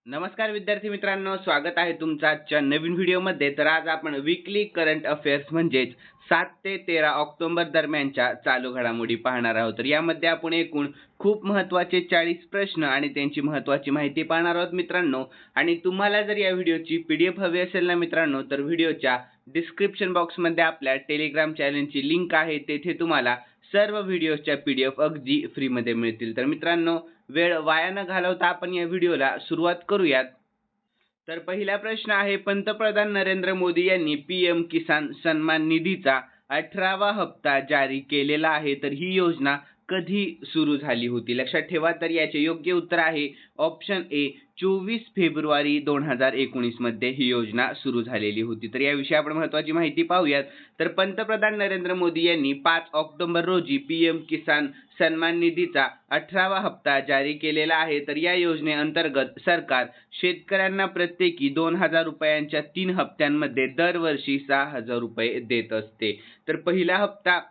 नमस्कार विद्यार्थी मित्रांनो, स्वागत आहे तुमचं आजच्या नवीन व्हिडिओमध्ये. तर आज आपण वीकली करंट अफेअर्स म्हणजेच 7 ते 13 ऑक्टोबर दरम्यानच्या चालू घडामोडी पाहणार आहोत. तर यामध्ये आपण एकूण खूप महत्त्वाचे 40 प्रश्न आणि त्यांची महत्त्वाची माहिती पाहणार आहोत मित्रांनो. आणि तुम्हाला जर या व्हिडिओची PDF हवी असेल ना मित्रांनो, तर व्हिडिओच्या डिस्क्रिप्शन बॉक्समध्ये आपल्या टेलिग्राम चॅनलची लिंक आहे. तेथे तुम्हाला सर्व व्हिडिओच्या PDF अगदी फ्रीमध्ये मिळतील. तर मित्रांनो, वेळ वाया न घालवता आपण या व्हिडिओला सुरुवात करूयात. तर पहिला प्रश्न आहे, पंतप्रधान नरेंद्र मोदी यांनी PM किसान सन्मान निधीचा 18वा हप्ता जारी केलेला आहे. तर ही योजना कधी सुरू झाली होती? लक्षात ठेवा. तर याचे योग्य उत्तर आहे ऑप्शन ए, 24 फेब्रुवारी 2019 मध्ये ही योजना सुरू झालेली होती. तर याविषयी आपण महत्त्वाची माहिती पाहूयात. तर पंतप्रधान नरेंद्र मोदी यांनी 5 ऑक्टोबर रोजी PM किसान सन्मान निधीचा 18वा हप्ता जारी केलेला आहे. तर या योजनेअंतर्गत सरकार शेतकऱ्यांना प्रत्येकी 2,000 रुपयांच्या 3 हप्त्यांमध्ये दरवर्षी 6,000 रुपये देत असते. तर पहिला हप्ता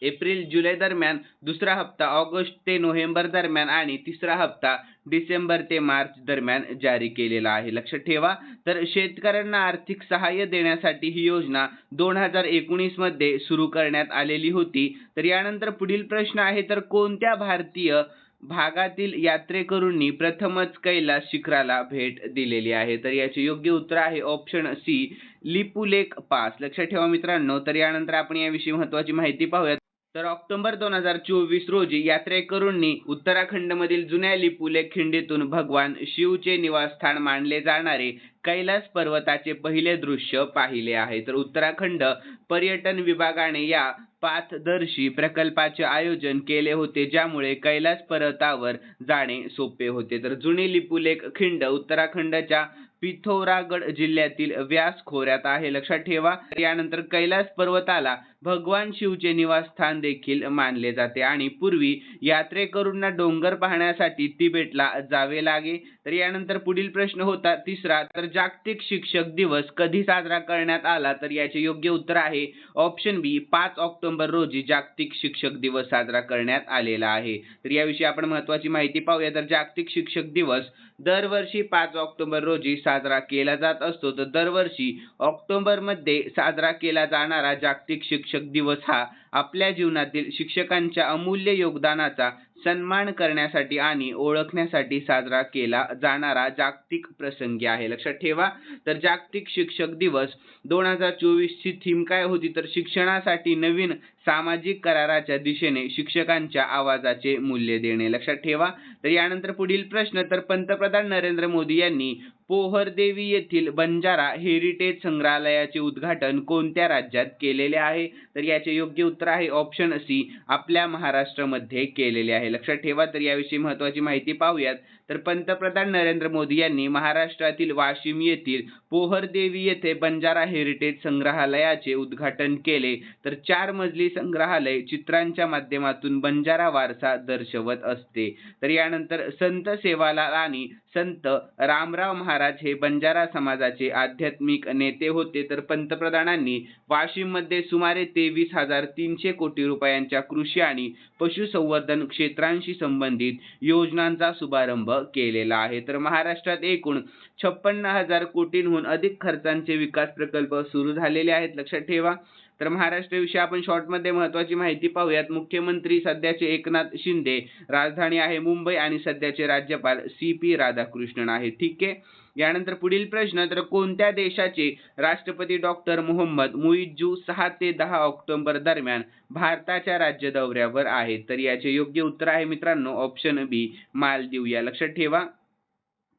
एप्रिल-जुलै दरम्यान, दुसरा हप्ता ऑगस्ट ते नोव्हेंबर दरम्यान आणि तिसरा हप्ता डिसेंबर ते मार्च दरम्यान जारी केलेला आहे. लक्षात ठेवा. तर शेतकऱ्यांना आर्थिक सहाय्य देण्यासाठी ही योजना 2019 मध्ये सुरू करण्यात आलेली होती. तर यानंतर पुढील प्रश्न आहे, तर कोणत्या भारतीय भागातील यात्रेकरूंनी प्रथमच कैलास शिखराला भेट दिलेली आहे? तर याचे योग्य उत्तर आहे ऑप्शन सी, लिपुलेख पास. लक्षात ठेवा मित्रांनो. तर यानंतर आपण याविषयी महत्त्वाची माहिती पाहूयात. तर ऑक्टोबर 2024 रोजी यात्रेकरूंनी उत्तराखंडमधील जुन्या लिपुलेख खिंडीतून भगवान शिवचे निवासस्थान मानले जाणारे कैलास पर्वताचे पहिले दृश्य पाहिले आहे. तर उत्तराखंड पर्यटन विभागाने या पाथदर्शी प्रकल्पाचे आयोजन केले होते, ज्यामुळे कैलास पर्वतावर जाणे सोपे होते. तर जुनी लिपुलेख खिंड उत्तराखंडच्या पिथौरागड जिल्ह्यातील व्यास खोऱ्यात आहे. लक्षात ठेवा. यानंतर कैलास पर्वताला भगवान शिवचे निवासस्थान देखील मानले जाते आणि पूर्वी यात्रेकरूंना डोंगर पाहण्यासाठी तिबेटला जावे लागे. तर यानंतर पुढील प्रश्न होता तिसरा, तर जागतिक शिक्षक दिवस कधी साजरा करण्यात आला? तर याचे योग्य उत्तर आहे ऑप्शन बी, 5 ऑक्टोबर रोजी जागतिक शिक्षक दिवस साजरा करण्यात आलेला आहे. तर याविषयी आपण महत्त्वाची माहिती पाहूया. तर जागतिक शिक्षक दिवस दरवर्षी 5 ऑक्टोबर रोजी साजरा केला जात असतो. तर दरवर्षी ऑक्टोबरमध्ये साजरा केला जाणारा जागतिक शिक्षक दिवस हा आपल्या जीवनातील शिक्षकांच्या अमूल्य योगदानाचा सन्मान करण्यासाठी आणि ओळखण्यासाठी साजरा केला जाणारा जागतिक प्रसंगी आहे. लक्षात ठेवा. तर जागतिक शिक्षक दिवस 2024 ची थीम काय होती? तर शिक्षणासाठी नवीन सामाजिक कराराच्या दिशेने शिक्षकांच्या आवाजाचे मूल्य देणे. लक्षात ठेवा. तर यानंतर पुढील प्रश्न, तर पंतप्रधान नरेंद्र मोदी यांनी पोहरदेवी येथील बंजारा हेरिटेज संग्रहालयाचे उद्घाटन कोणत्या राज्यात केलेले आहे? तर याचे योग्य उत्तर आहे ऑप्शन सी, आपल्या महाराष्ट्रामध्ये केलेले आहे. लक्षात ठेवा. तर याविषयी महत्त्वाची माहिती पाहूयात. तर पंतप्रधान नरेंद्र मोदी यांनी महाराष्ट्रातील वाशिम येथील पोहरदेवी येथे बंजारा हेरिटेज संग्रहालयाचे उद्घाटन केले. तर 4 मजली संग्रहालय चित्रांच्या माध्यमातून बंजारा वारसा दर्शवत असते. तर यानंतर संत सेवालाल आणि संत रामराव महाराज हे बंजारा समाजाचे आध्यात्मिक नेते होते. तर पंतप्रधानांनी वाशिममध्ये सुमारे 23,300 कोटी रुपयांच्या कृषी आणि पशुसंवर्धन क्षेत्रांशी संबंधित योजनांचा शुभारंभ केलेला आहे. तर महाराष्ट्रात एकूण 56,000 कोटींहून अधिक खर्चांचे विकास प्रकल्प सुरू झालेले आहेत. लक्षात ठेवा. तर महाराष्ट्राविषयी आपण शॉर्टमध्ये महत्त्वाची माहिती पाहूयात. मुख्यमंत्री सध्याचे एकनाथ शिंदे, राजधानी आहे मुंबई आणि सध्याचे राज्यपाल CP राधाकृष्णन आहे. ठीक आहे. यानंतर पुढील प्रश्न, तर कोणत्या देशाचे राष्ट्रपती डॉक्टर मोहम्मद मुइज्जू 6 ते 10 ऑक्टोबर दरम्यान भारताच्या राज्य दौऱ्यावर आहेत? तर याचे योग्य उत्तर आहे मित्रांनो ऑप्शन बी, मालदीव. या लक्षात ठेवा.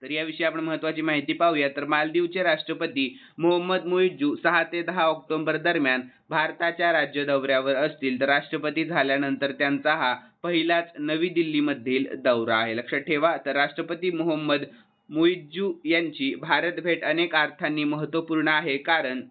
तर याविषयी आपण महत्त्वाची माहिती पाहूया. तर मालदीवचे राष्ट्रपती मोहम्मद मुइज्जू 6 ते 10 ऑक्टोबर दरम्यान भारताच्या राज्य दौऱ्यावर असतील. तर राष्ट्रपती झाल्यानंतर त्यांचा हा पहिलाच नवी दिल्लीमधील दौरा आहे. लक्षात ठेवा. तर राष्ट्रपती मोहम्मद मुइज्जू यांची भारत भेट अनेक अर्थांनी महत्त्वपूर्ण आहे, कारण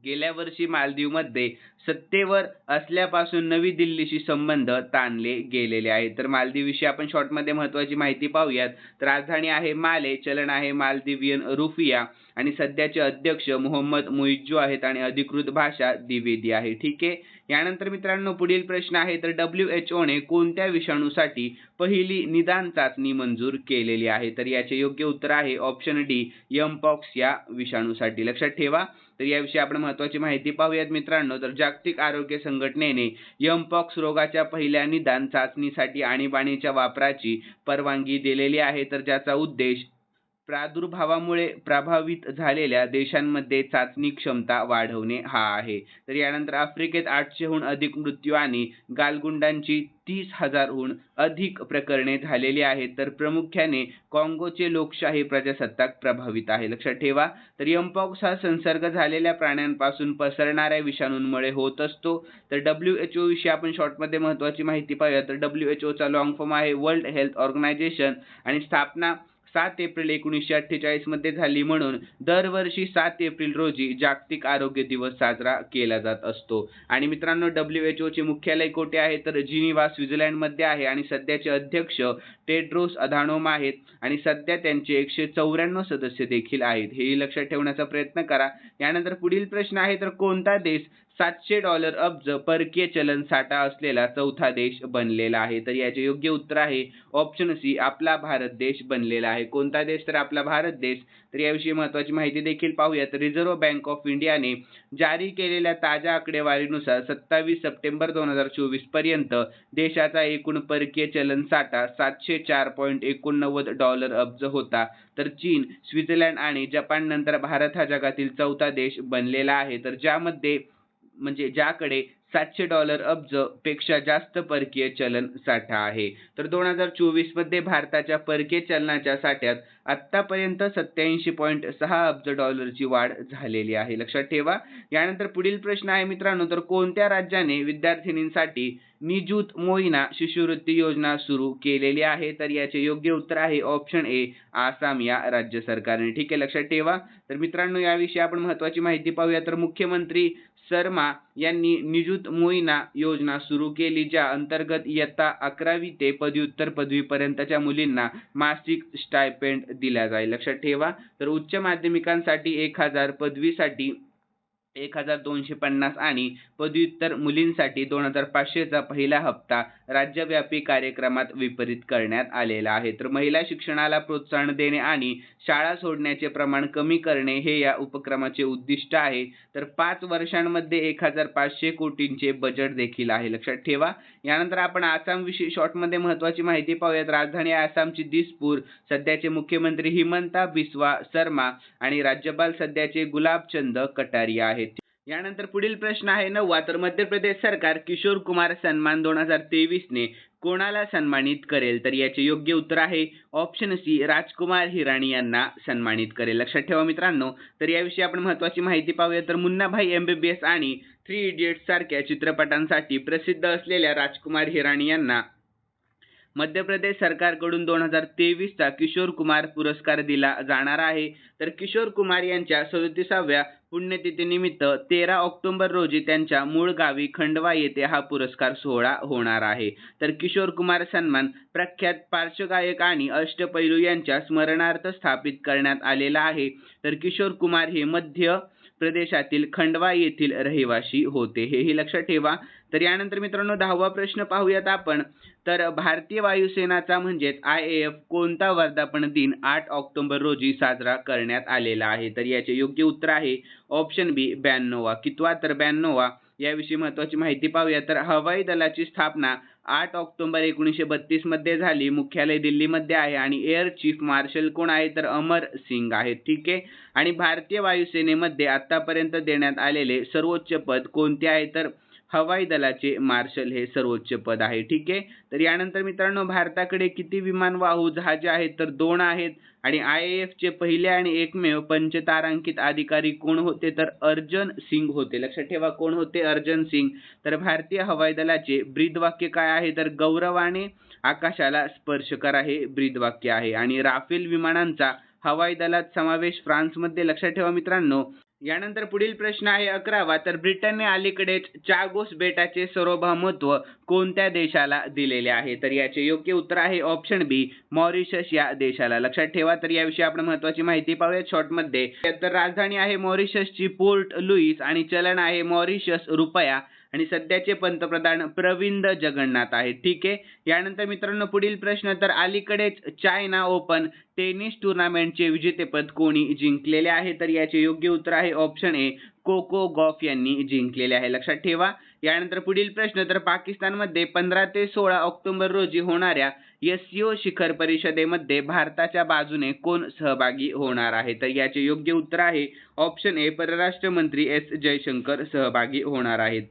गेल्या वर्षी मालदीवमध्ये सत्तेवर असल्यापासून नवी दिल्लीशी संबंध ताणले गेलेले आहेत. तर मालदीवविषयी आपण शॉर्टमध्ये महत्त्वाची माहिती पाहूयात. तर राजधानी आहे माले, चलन आहे मालदिवियन रुफिया आणि सध्याचे अध्यक्ष मोहम्मद मुइज्जू आहेत आणि अधिकृत भाषा द्विवेदी आहे. ठीक आहे. यानंतर मित्रांनो पुढील प्रश्न आहे तर WHO ने कोणत्या विषाणूसाठी पहिली निदान चाचणी मंजूर केलेली आहे? तर याचे योग्य उत्तर आहे ऑप्शन डी एमपॉक्स या विषाणूसाठी. लक्षात ठेवा. तर याविषयी आपण महत्त्वाची माहिती पाहूयात मित्रांनो. तर जागतिक आरोग्य संघटनेने एमपॉक्स रोगाच्या पहिल्या निदान चाचणीसाठी आणीबाणीच्या वापराची परवानगी दिलेली आहे. तर ज्याचा उद्देश प्रादुर्भावामुळे प्रभावित झालेल्या देशांमध्ये चाचणी क्षमता वाढवणे हा आहे. तर यानंतर आफ्रिकेत 800हून अधिक मृत्यू आणि गालगुंडांची 30,000हून अधिक प्रकरणे झालेली आहेत. तर प्रामुख्याने काँगोचे लोकशाही प्रजासत्ताक प्रभावित आहे. लक्षात ठेवा. तर एमपॉक्स हा संसर्ग झालेल्या प्राण्यांपासून पसरणाऱ्या विषाणूंमुळे होत असतो. तर WHO विषयी आपण शॉर्टमध्ये महत्त्वाची माहिती पाहूया. तर WHOचा लॉंग फॉर्म आहे वर्ल्ड हेल्थ ऑर्गनायझेशन आणि स्थापना 7 एप्रिल 1948 मध्ये झाली, म्हणून दरवर्षी 7 एप्रिल रोजी जागतिक आरोग्य दिवस साजरा केला जात असतो. आणि मित्रांनो WHO चे मुख्यालय कोठे आहे? तर जिनिव्हा स्वित्झर्लंडमध्ये आहे आणि सध्याचे अध्यक्ष टेड्रोस अधानोम आहेत आणि सध्या त्यांचे 194 सदस्य देखील आहेत. हेही लक्षात ठेवण्याचा प्रयत्न करा. यानंतर पुढील प्रश्न आहे तर कोणता देश $700 अब्ज परकीय चलन साठा असलेला चौथा देश बनलेला आहे? तर याचे योग्य उत्तर आहे ऑप्शन सी आपला भारत देश बनलेला आहे. कोणता देश? तर आपला भारत देश. तर याविषयी महत्त्वाची माहिती देखील पाहूया. तर रिझर्व्ह बँक ऑफ इंडियाने जारी केलेल्या ताज्या आकडेवारीनुसार 27 सप्टेंबर 2024 पर्यंत देशाचा एकूण परकीय चलन साठा $704.89 अब्ज होता. तर चीन, स्वित्झर्लंड आणि जपान नंतर भारत हा जगातील चौथा देश बनलेला आहे. तर ज्याकडे $700 अब्ज पेक्षा जास्त परकीय चलन साठा आहे. तर 2024 मध्ये भारताच्या परकीय चलनाच्या साठ्यात आतापर्यंत $87.6 अब्ज वाढ झालेली आहे. लक्षात ठेवा. यानंतर पुढील प्रश्न आहे मित्रांनो, तर कोणत्या राज्याने विद्यार्थिनींसाठी निजुत मोहिना शिष्यवृत्ती योजना सुरू केलेली आहे? तर याचे योग्य उत्तर आहे ऑप्शन ए आसाम या राज्य सरकारने. ठीक आहे, लक्षात ठेवा. तर मित्रांनो याविषयी आपण महत्त्वाची माहिती पाहूया. तर मुख्यमंत्री शर्मा यांनी निजुत मोहिना योजना सुरू केली, ज्या अंतर्गत इयत्ता 11वी ते पदव्युत्तर पदवीपर्यंतच्या मुलींना मासिक स्टायपेंड दिला जाईल. लक्षात ठेवा. तर उच्च माध्यमिकांसाठी 1000, पदवीसाठी 1250 आणि पदव्युत्तर मुलींसाठी 2500चा पहिला हप्ता राज्यव्यापी कार्यक्रमात वितरित करण्यात आलेला आहे. तर महिला शिक्षणाला प्रोत्साहन देणे आणि शाळा सोडण्याचे प्रमाण कमी करणे हे या उपक्रमाचे उद्दिष्ट आहे. तर 5 वर्षांमध्ये 1500 कोटींचे बजेट देखील आहे. लक्षात ठेवा. यानंतर आपण आसाम विषयी शॉर्टमध्ये महत्त्वाची माहिती पाहूयात. राजधानी आसामची दिसपूर, सध्याचे मुख्यमंत्री हिमंता बिस्वा शर्मा आणि राज्यपाल सध्याचे गुलाबचंद कटारिया आहेत. यानंतर पुढील प्रश्न आहे 9वा. तर मध्य प्रदेश सरकार किशोर कुमार सन्मान 2023 ने कोणाला सन्मानित करेल? तर याचे योग्य उत्तर आहे ऑप्शन सी राजकुमार हिराणी यांना सन्मानित करेल. लक्षात ठेवा मित्रांनो. तर याविषयी आपण महत्त्वाची माहिती पाहूया. तर मुन्नाभाई MBBS आणि 3 इडियट्स सारख्या चित्रपटांसाठी प्रसिद्ध असलेल्या राजकुमार हिराणी यांना मध्य प्रदेश सरकारकडून 2023चा किशोर कुमार पुरस्कार दिला जाणार आहे. तर किशोर कुमार यांच्या 37व्या पुण्यतिथीनिमित्त 13 ऑक्टोबर रोजी त्यांच्या मूळ गावी खंडवा येथे हा पुरस्कार सोहळा होणार आहे. तर किशोर कुमार सन्मान प्रख्यात पार्श्वगायक आणि अष्टपैलू यांच्या स्मरणार्थ स्थापित करण्यात आलेला आहे. तर किशोर कुमार हे मध्य प्रदेशातील खंडवा येथील रहिवासी होते, हेही लक्षात ठेवा. तर यानंतर मित्रांनो 10वा प्रश्न पाहूयात आपण. तर भारतीय वायुसेनाचा म्हणजेच IAF कोणता वर्धापन दिन 8 ऑक्टोबर रोजी साजरा करण्यात आलेला आहे? तर याचे योग्य उत्तर आहे ऑप्शन बी 92वा. कितवा? तर 92वा. याविषयी महत्त्वाची माहिती पाहूया. तर हवाई दलाची स्थापना 8 ऑक्टोबर 1932 मध्ये झाली. मुख्यालय दिल्लीमध्ये आहे आणि एअर चीफ मार्शल कोण आहे? तर अमर सिंग आहेत. ठीक आहे. आणि भारतीय वायुसेनेमध्ये आतापर्यंत देण्यात आलेले सर्वोच्च पद कोणते आहे? तर हवाई दलाचे मार्शल हे सर्वोच्च पद आहे. ठीक आहे. तर यानंतर मित्रांनो भारताकडे किती विमानवाहू जहाजे आहेत? तर 2 आहेत. आणि IAF चे पहिले आणि एकमेव पंचतारांकित अधिकारी कोण होते? तर अर्जन सिंग होते. लक्षात ठेवा कोण होते? अर्जन सिंग. तर भारतीय हवाई दलाचे ब्रीदवाक्य काय आहे? तर गौरवाने आकाशाला स्पर्श करा हे ब्रीदवाक्य आहे. आणि राफेल विमानांचा हवाई दलात समावेश फ्रान्समध्ये. लक्षात ठेवा मित्रांनो. यानंतर पुढील प्रश्न आहे 11वा. तर ब्रिटनने अलीकडेच चागोस बेटाचे सार्वभौमत्व कोणत्या देशाला दिलेले आहे? तर याचे योग्य उत्तर आहे ऑप्शन बी मॉरिशस या देशाला. लक्षात ठेवा. तर याविषयी आपण महत्त्वाची माहिती पाहूया शॉर्टमध्ये. तर राजधानी आहे मॉरिशसची पोर्ट लुईस आणि चलन आहे मॉरिशस रुपया आणि सध्याचे पंतप्रधान प्रविंद जगन्नाथ आहेत. ठीक आहे. यानंतर मित्रांनो पुढील प्रश्न, तर अलीकडेच चायना ओपन टेनिस टूर्नामेंटचे विजेतेपद कोणी जिंकलेले आहे? तर याचे योग्य उत्तर आहे ऑप्शन ए, कोको गॉफ यांनी जिंकलेले आहे. लक्षात ठेवा. यानंतर पुढील प्रश्न, तर पाकिस्तानमध्ये 15 ते 16 ऑक्टोबर रोजी होणाऱ्या SCO शिखर परिषदेमध्ये भारताच्या बाजूने कोण सहभागी होणार आहे? तर याचे योग्य उत्तर आहे ऑप्शन ए, परराष्ट्र मंत्री एस जयशंकर सहभागी होणार आहेत.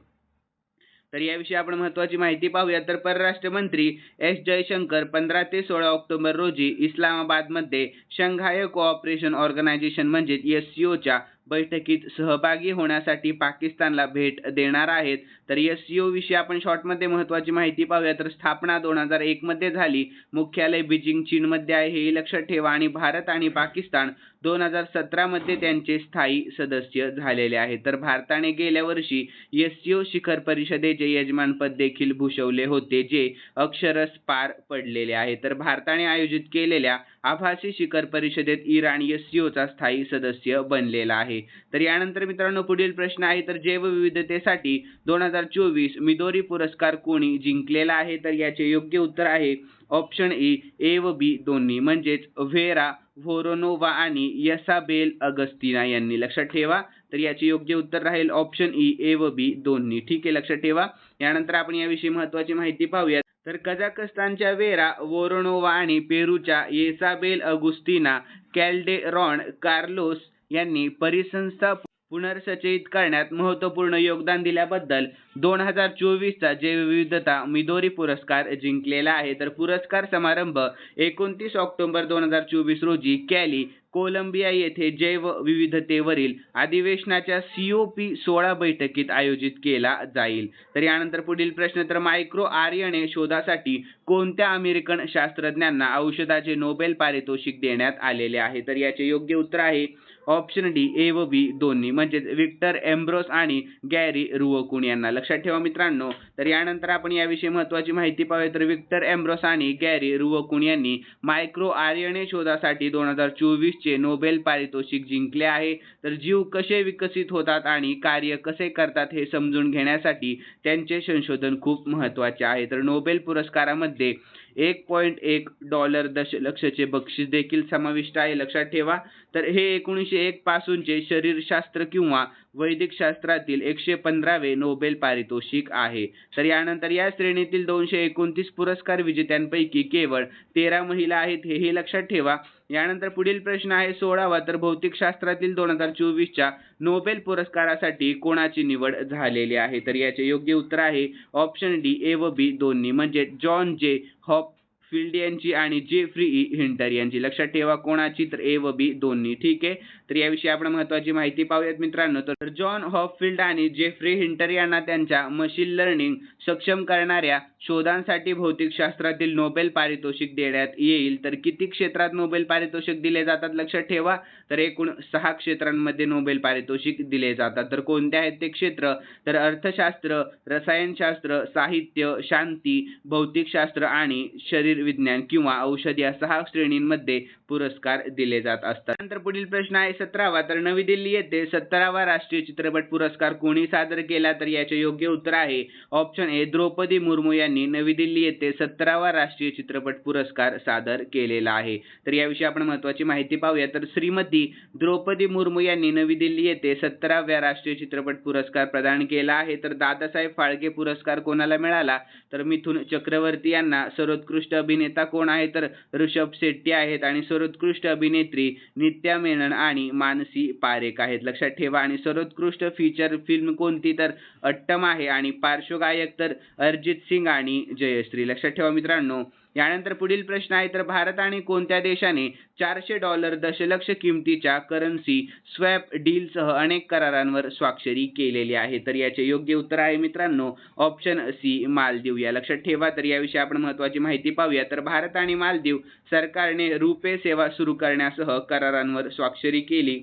तर याविषयी आपण महत्त्वाची माहिती पाहूया. तर परराष्ट्र मंत्री एस जयशंकर 15 ते 16 ऑक्टोबर रोजी इस्लामाबादमध्ये शंघाय कोऑपरेशन ऑर्गनायझेशन म्हणजे SCOच्या बैठकीत सहभागी होण्यासाठी पाकिस्तानला भेट देणार आहेत. तर SCO विषयी आपण शॉर्टमध्ये महत्त्वाची माहिती पाहूया. तर स्थापना 2001 मध्ये झाली. मुख्यालय बीजिंग चीनमध्ये आहे, हे लक्षात ठेवा. आणि भारत आणि पाकिस्तान 2017 मध्ये त्यांचे स्थायी सदस्य झालेले आहेत. तर भारताने गेल्या वर्षी SCO शिखर परिषदेचे यजमानपद देखील भूषवले होते, जे अक्षरशः पार पडलेले आहे. तर भारताने आयोजित केलेल्या आभासी शिखर परिषदेत इराण SCOचा स्थायी सदस्य बनलेला आहे. तर यानंतर मित्रांनो पुढील प्रश्न आहे, तर जैवविविधतेसाठी 2024 मिदोरी पुरस्कार कोणी जिंकलेला आहे? तर याचे योग्य उत्तर आहे ऑप्शन ए व बी दोन्ही, म्हणजेच व्हेरा व्होरोनोवा आणि यसाबेल अगस्तिना यांनी. लक्षात ठेवा. तर याचे योग्य उत्तर राहील ऑप्शन ए व बी दोन्ही. ठीक आहे, लक्षात ठेवा. यानंतर आपण याविषयी महत्त्वाची माहिती पाहूया. तर कझाकस्तानच्या वेरा वोरोनोवा आणि पेरूच्या येसाबेल अगुस्तिना कॅल्डेरॉन कार्लोस यांनी परिसंस्था पुनर्संचयित करण्यात महत्त्वपूर्ण योगदान दिल्याबद्दल 2024चा जैवविविधता मिदोरी पुरस्कार जिंकलेला आहे. तर पुरस्कार समारंभ 29 ऑक्टोबर 2024 रोजी कॅली, कोलंबिया येथे जैवविविधतेवरील अधिवेशनाच्या COP16 बैठकीत आयोजित केला जाईल. तर यानंतर पुढील प्रश्न, तर मायक्रो RNA शोधासाठी कोणत्या अमेरिकन शास्त्रज्ञांना औषधाचे नोबेल पारितोषिक देण्यात आलेले आहे? तर याचे योग्य उत्तर आहे ऑप्शन डी, ए व बी दोन्ही, म्हणजे विक्टर एम्ब्रोस आणि गॅरी रुवकुन यांना. लक्षात ठेवा मित्रांनो. तर यानंतर आपण याविषयी महत्त्वाची माहिती पाहूया. तर विक्टर एम्ब्रोस आणि गॅरी रुवकुन यांनी मायक्रो RNA शोधासाठी 2024 चे नोबेल पारितोषिक जिंकले आहे. तर जीव कसे विकसित होतात आणि कार्य कसे करतात हे समजून घेण्यासाठी त्यांचे संशोधन खूप महत्त्वाचे आहे. तर नोबेल पुरस्कारामध्ये $1.1 दशलक्षचे बक्षीस देखील समाविष्ट आहे. लक्षात ठेवा. तर हे 1901 पासूनचे शरीरशास्त्र किंवा वैदिक शास्त्रातील 115वे नोबेल पारितोषिक आहे. तर यानंतर या श्रेणीतील 229 पुरस्कार विजेत्यांपैकी केवळ 13 महिला आहेत, हे लक्षात ठेवा. यानंतर पुढील प्रश्न आहे 16वा, तर भौतिकशास्त्रातील 2024च्या नोबेल पुरस्कारासाठी कोणाची निवड झालेली आहे? तर याचे योग्य उत्तर आहे ऑप्शन डी, ए व बी दोन्ही, म्हणजे जॉन जे हॉपफिल्ड यांची आणि जेफ्री हिंटर यांची. लक्षात ठेवा कोणाची, तर ए व बी दोन्ही. ठीक आहे. तर याविषयी आपण महत्त्वाची माहिती पाहूयात मित्रांनो. तर जॉन हॉपफिल्ड आणि जेफ्री हिंटर यांना त्यांच्या मशीन लर्निंग सक्षम करणाऱ्या शोधांसाठी भौतिकशास्त्रातील नोबेल पारितोषिक देण्यात येईल. तर किती क्षेत्रात नोबेल पारितोषिक दिले जातात? लक्षात ठेवा. तर एकूण 6 क्षेत्रांमध्ये नोबेल पारितोषिक दिले जातात. तर कोणते आहेत ते क्षेत्र? तर अर्थशास्त्र, रसायनशास्त्र, साहित्य, शांती, भौतिकशास्त्र आणि शरीर विज्ञान किंवा औषध या 6 श्रेणींमध्ये पुरस्कार दिले जात असतात. नंतर पुढील प्रश्न आहे 17वा, तर नवी दिल्ली येथे 17वा राष्ट्रीय चित्रपट पुरस्कार कोणी सादर केला? तर याचे योग्य उत्तर आहे ऑप्शन ए, द्रौपदी मुर्मू यांनी नवी दिल्ली येथे 17वा राष्ट्रीय चित्रपट पुरस्कार सादर केलेला आहे. तर याविषयी आपण महत्त्वाची माहिती पाहूया. तर श्रीमती द्रौपदी मुर्मू यांनी नवी दिल्ली येथे 17व्या राष्ट्रीय चित्रपट पुरस्कार प्रदान केला आहे. तर दादासाहेब फाळके पुरस्कार कोणाला मिळाला? तर मिथुन चक्रवर्ती यांना. सर्वोत्कृष्ट अभिनेता कोण आहे? तर ऋषभ शेट्टी आहेत. आणि सर्वोत्कृष्ट अभिनेत्री नित्या मेनन आणि मानसी पारेख आहेत. लक्षात ठेवा. आणि सर्वोत्कृष्ट फीचर फिल्म कोणती? तर अट्टम आहे. आणि पार्श्वगायक तर अरिजित सिंग आणि जयश्री. लक्षात ठेवा मित्रांनो. यानंतर पुढील प्रश्न आहे, तर भारत आणि कोणत्या देशाने $400 दशलक्ष किमतीच्या करन्सी स्वॅप डीलसह अनेक करारांवर स्वाक्षरी केलेली आहे? तर याचे योग्य उत्तर आहे मित्रांनो ऑप्शन सी, मालदीव या. लक्षात ठेवा. तर याविषयी आपण महत्त्वाची माहिती पाहूया. तर भारत आणि मालदीव सरकारने रुपे सेवा सुरू करण्यासह करारांवर स्वाक्षरी केली.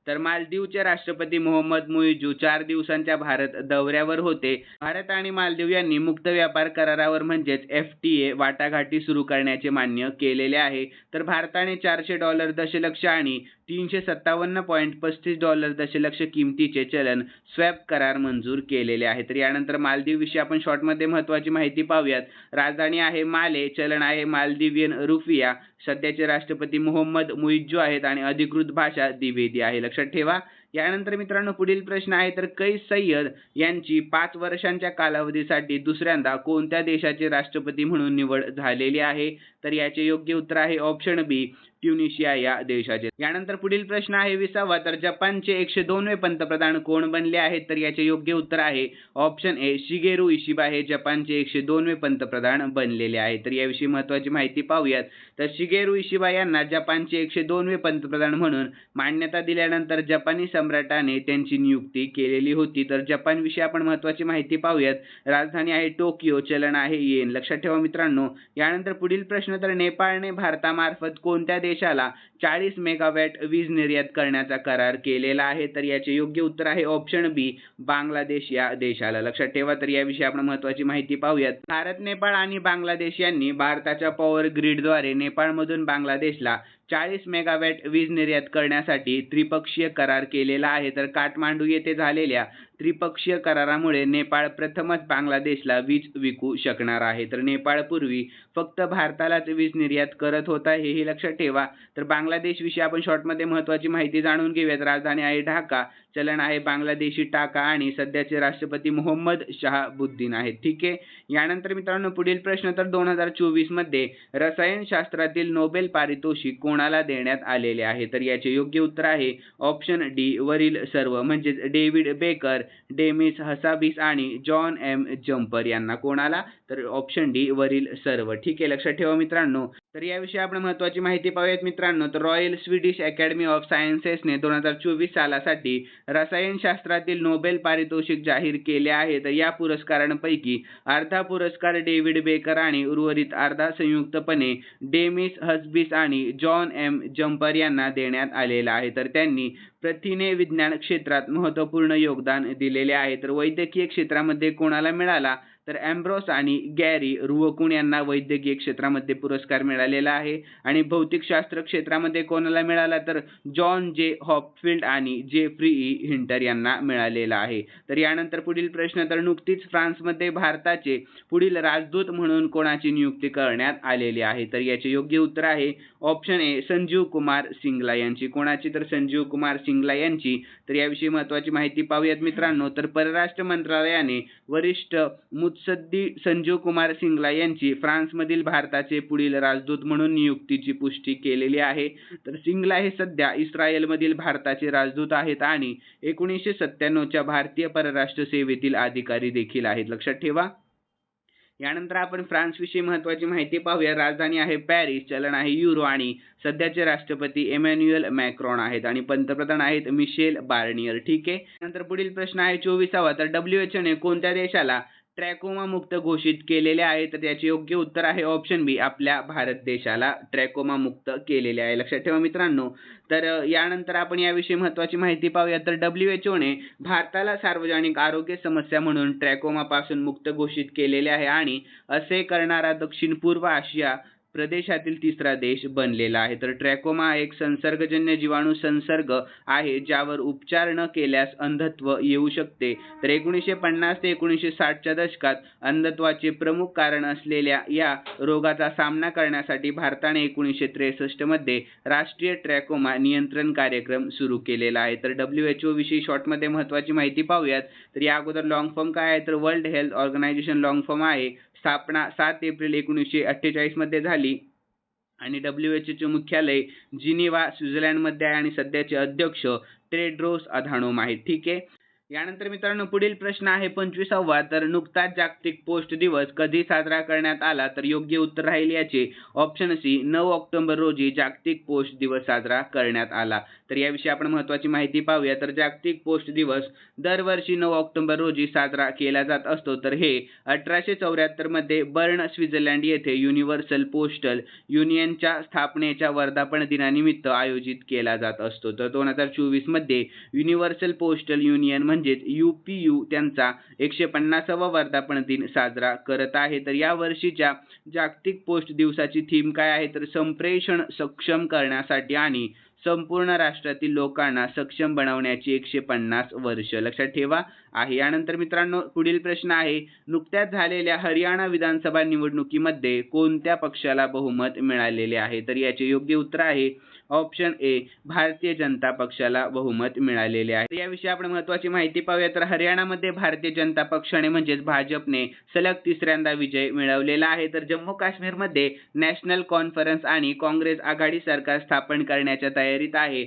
तर मालदीवचे राष्ट्रपती मोहम्मद मुइझू 4 दिवसांच्या भारत दौऱ्यावर होते. भारत आणि मालदीव यांनी मुक्त व्यापार करारावर म्हणजेच FTA वाटाघाटी सुरू करण्याचे मान्य केलेले आहे. तर भारताने $400 दशलक्ष आणि $357.35 दशलक्ष किमतीचे चलन स्वॅप करार मंजूर केलेले आहे. तर यानंतर मालदीव विषयी आपण शॉर्टमध्ये महत्त्वाची माहिती पाहूयात. राजधानी आहे माले, चलन आहे मालदिवियन रुपिया, सध्याचे राष्ट्रपती मोहम्मद मुइझू आहेत आणि अधिकृत भाषा द्विवेदी आहे, लक्षात ठेवा. यानंतर मित्रांनो पुढील प्रश्न आहे, तर कैस सय्यद यांची 5 वर्षांच्या कालावधीसाठी दुसऱ्यांदा कोणत्या देशाचे राष्ट्रपती म्हणून निवड झालेली आहे? तर याचे योग्य उत्तर आहे ऑप्शन बी, ट्युनिशिया या देशाचे. यानंतर पुढील प्रश्न आहे 20वा, तर जपानचे 102वे पंतप्रधान कोण बनले आहेत? तर याचे योग्य उत्तर आहे ऑप्शन ए, शिगेरू इशिबा हे जपानचे 102वे पंतप्रधान बनलेले आहेत. तर याविषयी महत्त्वाची माहिती पाहूयात. तर शिगेरू इशिबा यांना जपानचे 102वे पंतप्रधान म्हणून मान्यता दिल्यानंतर जपानी सम्राटाने त्यांची नियुक्ती केलेली होती. तर जपानविषयी आपण महत्त्वाची माहिती पाहूयात. राजधानी आहे टोकियो, चलन आहे येन, लक्षात ठेवा मित्रांनो. यानंतर पुढील प्रश्न, तर नेपाळने भारतामार्फत कोणत्या देशाला 40 मेगावॅट वीज निर्यात करण्याचा करार केलेला आहे? तर याचे योग्य उत्तर आहे ऑप्शन बी, बांगलादेश या देशाला, लक्षात ठेवा. तर याविषयी आपण महत्त्वाची माहिती पाहूयात. भारत, नेपाळ आणि बांगलादेश यांनी भारताच्या पॉवर ग्रीडद्वारे नेपाळमधून बांगलादेशला 40 मेगावॅट वीज निर्यात करण्यासाठी त्रिपक्षीय करार केलेला आहे. तर काठमांडू येथे झालेल्या त्रिपक्षीय करारामुळे नेपाळ प्रथमच बांगलादेशला वीज विकू शकणार आहे. तर नेपाळ पूर्वी फक्त भारतालाच वीज निर्यात करत होता, हेही लक्षात ठेवा. तर बांगलादेश विषयी आपण शॉर्टमध्ये महत्त्वाची माहिती जाणून घेऊयात. राजधानी आहे ढाका, चलन आहे बांगलादेशी टाका आणि सध्याचे राष्ट्रपती मोहम्मद शहाबुद्दीन आहेत, ठीक आहे. यानंतर मित्रांनो पुढील प्रश्न, तर 2024 मध्ये रसायनशास्त्रातील नोबेल पारितोषिक कोणाला देण्यात आलेले आहे? तर याचे योग्य उत्तर आहे ऑप्शन डी, वरील सर्व, म्हणजेच डेव्हिड बेकर, डेमिस हसाबिस आणि जॉन एम जम्पर यांना. कोणाला? तर ऑप्शन डी, वरील सर्व, ठीक आहे, लक्षात ठेवा मित्रांनो. तर याविषयी आपण महत्त्वाची माहिती पाहूयात मित्रांनो. तर रॉयल स्वीडिश अकॅडमी ऑफ सायन्सेसने 2024 सालासाठी रसायनशास्त्रातील नोबेल पारितोषिक जाहीर केले आहे. तर या पुरस्कारांपैकी अर्धा पुरस्कार डेव्हिड बेकर आणि उर्वरित अर्धा संयुक्तपणे डेमिस हसबिस आणि जॉन एम जम्पर यांना देण्यात आलेला आहे. तर त्यांनी प्रथिने विज्ञान क्षेत्रात महत्त्वपूर्ण योगदान दिलेले आहे. तर वैद्यकीय क्षेत्रामध्ये कोणाला मिळाला? तर एम्ब्रोस आणि गॅरी रुवकुन यांना वैद्यकीय क्षेत्रामध्ये पुरस्कार मिळालेला आहे. आणि भौतिकशास्त्र क्षेत्रामध्ये कोणाला मिळाला? तर जॉन जे हॉपफिल्ड आणि जेफ्री ई हिंटर यांना मिळालेला आहे. तर यानंतर पुढील प्रश्न, तर नुकतीच फ्रान्समध्ये भारताचे पुढील राजदूत म्हणून कोणाची नियुक्ती करण्यात आलेली आहे? तर याचे योग्य उत्तर आहे ऑप्शन ए, संजीव कुमार सिंगला यांची. कोणाची? तर संजीव कुमार सिंगला यांची. तर याविषयी महत्त्वाची माहिती पाहूयात मित्रांनो. तर परराष्ट्र मंत्रालयाने वरिष्ठ मुत्सद्दी संजीव कुमार सिंगला यांची फ्रान्समधील भारताचे पुढील राजदूत म्हणून नियुक्तीची पुष्टी केलेली आहे. तर सिंगला हे सध्या इस्रायलमधील भारताचे राजदूत आहेत आणि 1997च्या भारतीय परराष्ट्र सेवेतील अधिकारी देखील आहेत, लक्षात ठेवा. यानंतर आपण फ्रान्सविषयी महत्त्वाची माहिती पाहूया. राजधानी आहे पॅरिस, चलन आहे युरो आणि सध्याचे राष्ट्रपती इमॅन्युएल मॅक्रॉन आहेत आणि पंतप्रधान आहेत मिशेल बार्नियर, ठीक आहे. नंतर पुढील प्रश्न आहे 24वा, तर WHO ने कोणत्या देशाला ट्रॅकोमा मुक्त घोषित केलेले आहे? तर त्याचे योग्य उत्तर आहे ऑप्शन बी, आपल्या भारत देशाला ट्रॅकोमा मुक्त केलेले आहे, लक्षात ठेवा मित्रांनो. तर यानंतर आपण याविषयी महत्त्वाची माहिती पाहूया. तर WHO ने भारताला सार्वजनिक आरोग्य समस्या म्हणून ट्रॅकोमापासून मुक्त घोषित केलेले आहे आणि असे करणारा दक्षिण पूर्व आशिया प्रदेशातील तिसरा देश बनलेला आहे. तर ट्रॅकोमा हा एक संसर्गजन्य जीवाणू संसर्ग आहे ज्यावर उपचार न केल्यास अंधत्व येऊ शकते. तर 1950 ते 1960च्या दशकात अंधत्वाचे प्रमुख कारण असलेल्या या रोगाचा सामना करण्यासाठी भारताने 1963 मध्ये राष्ट्रीय ट्रॅकोमा नियंत्रण कार्यक्रम सुरू केलेला आहे. तर WHO विषयी शॉर्टमध्ये महत्त्वाची माहिती पाहूयात. तर या अगोदर लॉंग फॉर्म काय आहे? तर World Health Organization long form आहे. स्थापना 7 एप्रिल 1948 मध्ये झाली आणि WHO चे मुख्यालय जिनिव्हा स्वित्झर्लंडमध्ये आहे आणि सध्याचे अध्यक्ष टेड्रोस अधानोम आहेत, ठीक आहे. यानंतर मित्रांनो पुढील प्रश्न आहे 25वा. तर नुकताच जागतिक पोस्ट दिवस कधी साजरा करण्यात आला? तर योग्य उत्तर राहील याचे ऑप्शन सी 9 ऑक्टोबर रोजी जागतिक पोस्ट दिवस साजरा करण्यात आला. तर याविषयी आपण महत्त्वाची माहिती पाहूया. तर जागतिक पोस्ट दिवस दरवर्षी 9 ऑक्टोबर रोजी साजरा केला जात असतो. तर हे 1874 मध्ये बर्न स्वित्झर्लंड येथे युनिव्हर्सल पोस्टल युनियनच्या स्थापनेच्या वर्धापन दिनानिमित्त आयोजित केला जात असतो. तर 2024 मध्ये युनिव्हर्सल पोस्टल युनियन म्हणजेच UPU त्यांचा 150वा वर्धापन दिन साजरा करत आहे. तर या वर्षीच्या जागतिक पोस्ट दिवसाची थीम काय आहे? तर संप्रेषण सक्षम करण्यासाठी आणि संपूर्ण राष्ट्रातील लोकांना सक्षम बनवण्याची 150 वर्ष लक्षात ठेवा आहे. यानंतर मित्रांनो पुढील प्रश्न आहे नुकत्याच झालेल्या हरियाणा विधानसभा निवडणुकीमध्ये कोणत्या पक्षाला बहुमत मिळालेले आहे? तर याचे योग्य उत्तर आहे ऑप्शन ए भारतीय जनता पक्षाला बहुमत मिळालेले आहे. याविषयी आपण महत्त्वाची माहिती पाहूया. तर हरियाणामध्ये भारतीय जनता पक्षाने म्हणजेच भाजपने सलग तिसऱ्यांदा विजय मिळवलेला आहे. तर जम्मू काश्मीरमध्ये नॅशनल कॉन्फरन्स आणि काँग्रेस आघाडी सरकार स्थापन करण्याच्या तयारीत आहे.